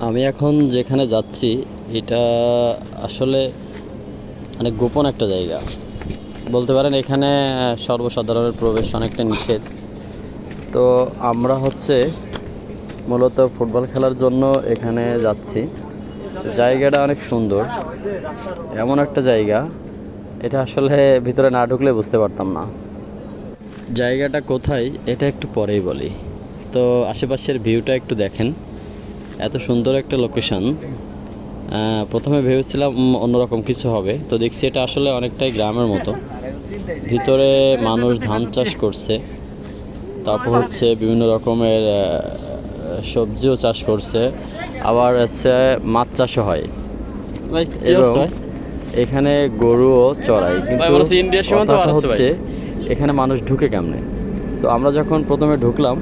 আমি এখন যেখানে যাচ্ছি এটা আসলে অনেক গোপন একটা জায়গা বলতে পারেন। এখানে সর্বসাধারণের প্রবেশ অনেকটা নিষেধ। তো আমরা মূলত ফুটবল খেলার জন্য এখানে যাচ্ছি। জায়গাটা অনেক সুন্দর, এমন একটা জায়গা এটা আসলে ভিতরে না ঢুকলে বুঝতে পারতাম না জায়গাটা কোথায়। এটা একটু পরেই বলি। তো আশেপাশের ভিউটা একটু দেখেন, এত সুন্দর একটা লোকেশন। প্রথমে ভেবেছিলাম অন্যরকম কিছু হবে, তো দেখছি এটা আসলে অনেকটাই গ্রামের মতো। ভিতরে মানুষ ধান চাষ করছে, তারপর বিভিন্ন রকমের সবজিও চাষ করছে, আবার মাছ চাষও হয় এবং এখানে গরুও চড়ায়। কিন্তু এখানে মানুষ ঢুকে কেমনে? তো আমরা যখন প্রথমে ঢুকলাম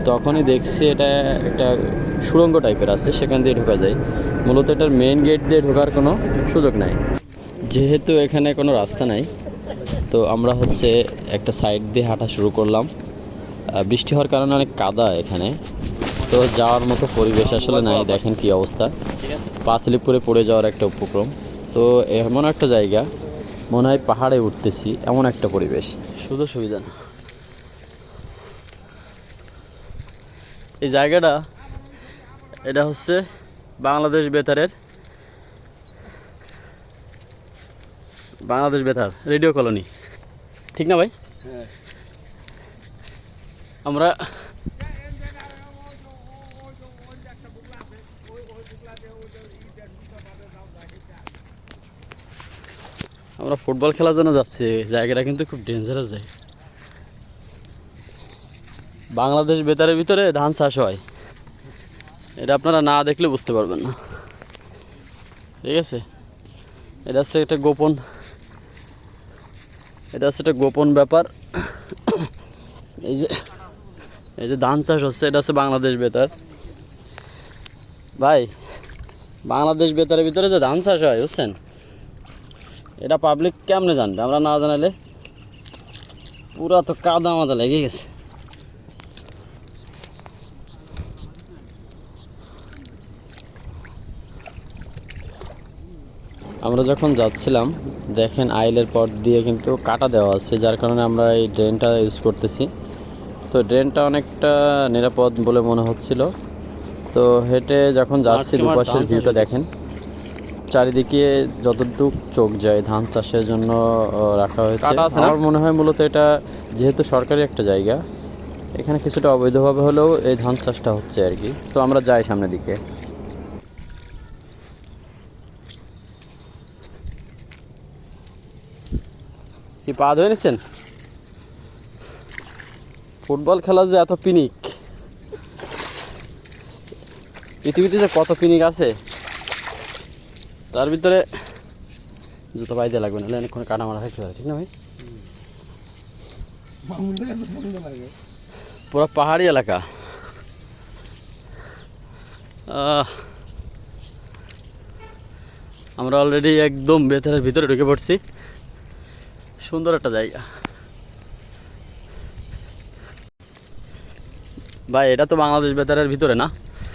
তখনই দেখছি এটা একটা সুড়ঙ্গ টাইপের আছে, সেখান দিয়ে ঢোকা যায়। মূলত এটার মেইন গেট দিয়ে ঢোকার কোনো সুযোগ নাই, যেহেতু এখানে কোনো রাস্তা নাই। তো আমরা একটা সাইড দিয়ে হাঁটা শুরু করলাম। বৃষ্টি হওয়ার কারণে অনেক কাদা এখানে, তো যাওয়ার মতো পরিবেশ আসলে নাই। দেখেন কি অবস্থা, পা স্লিপ করে পড়ে যাওয়ার একটা উপক্রম। তো এমন একটা জায়গা, মনে হয় পাহাড়ে উঠতেছি, এমন একটা পরিবেশ, শুধু সুবিধা না। এই জায়গাটা এটা বাংলাদেশ বেতার রেডিও কলোনি, ঠিক না ভাই? হ্যাঁ। আমরা ফুটবল খেলার জন্য যাচ্ছি। জায়গাটা কিন্তু খুব ডেঞ্জারাস জায়গা। বাংলাদেশ বেতারের ভিতরে ধান চাষ হয়, এটা আপনারা না দেখলে বুঝতে পারবেন না। ঠিক আছে, এটা একটা গোপন ব্যাপার। এই যে ধান চাষ হচ্ছে, এটা বাংলাদেশ বেতার। ভাই, বাংলাদেশ বেতারের ভিতরে যে ধান চাষ হয় বুঝছেন, এটা পাবলিক কেমনে জানবে? আমরা না জানালে পুরা তো কাদা মাদা লেগে গেছে। আমরা যখন যাচ্ছিলাম দেখেন আইলের পর দিয়ে কিন্তু কাটা দেওয়া আছে, যার কারণে আমরা এই ড্রেনটা ইউজ করতেছি। তো ড্রেনটা অনেকটা নিরাপদ বলে মনে হচ্ছিল। তো হেঁটে যখন যাচ্ছি দুপাশের ভিউটা দেখেন, চারিদিকে যতটুকু চোখ যায় ধান চাষের জন্য রাখা হয়েছে। আমার মনে হয় মূলত এটা যেহেতু সরকারি একটা জায়গা, এখানে কিছুটা অবৈধভাবে হলেও এই ধান চাষটা হচ্ছে আর কি। তো আমরা যাই সামনের দিকে। কি পা ধুয়ে নিচ্ছেন? ফুটবল খেলা যে এত পিনিক, পৃথিবীতে যে কত পিনিক আছে তার ভিতরে জুতো পাই দিয়ে লাগবে, নাহলে অনেকক্ষণ কাটা মারা থাকতে পারে, ঠিক না ভাই? পুরো পাহাড়ি এলাকা। আমরা অলরেডি একদম বেতারের ভিতরে ঢুকে পড়ছি। সুন্দর একটা জায়গা ভাই। এটা তো বাংলাদেশ বেতারের ভিতরে না?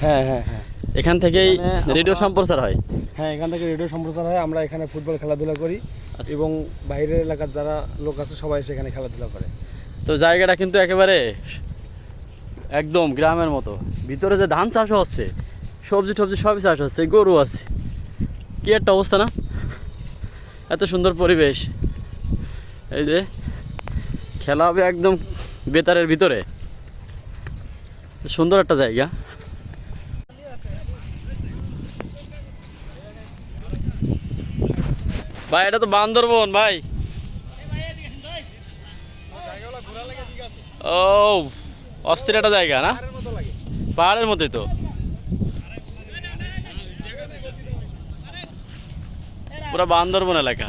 হ্যাঁ হ্যাঁ হ্যাঁ, এখান থেকেই রেডিও সম্প্রচার হয়। হ্যাঁ, এখান থেকে রেডিও সম্প্রচার হয়। আমরা এখানে ফুটবল খেলাধুলা করি এবং বাইরের এলাকার যারা লোক আছে সবাই সেখানে খেলাধুলা করে। তো জায়গাটা কিন্তু একেবারে একদম গ্রামের মতো। ভিতরে যে ধান চাষও হচ্ছে, সবজি টবজি সবই চাষ হচ্ছে, গরু আছে। কি একটা অবস্থা না? এত সুন্দর পরিবেশ। এই যে খেলা হবে একদম বেতারের ভিতরে, সুন্দর একটা জায়গা। ভাই এটা তো বান্দরবন ভাই। ও অস্থির একটা জায়গা না? পাহাড়ের মতোই তো, পুরো বান্দরবন এলাকা।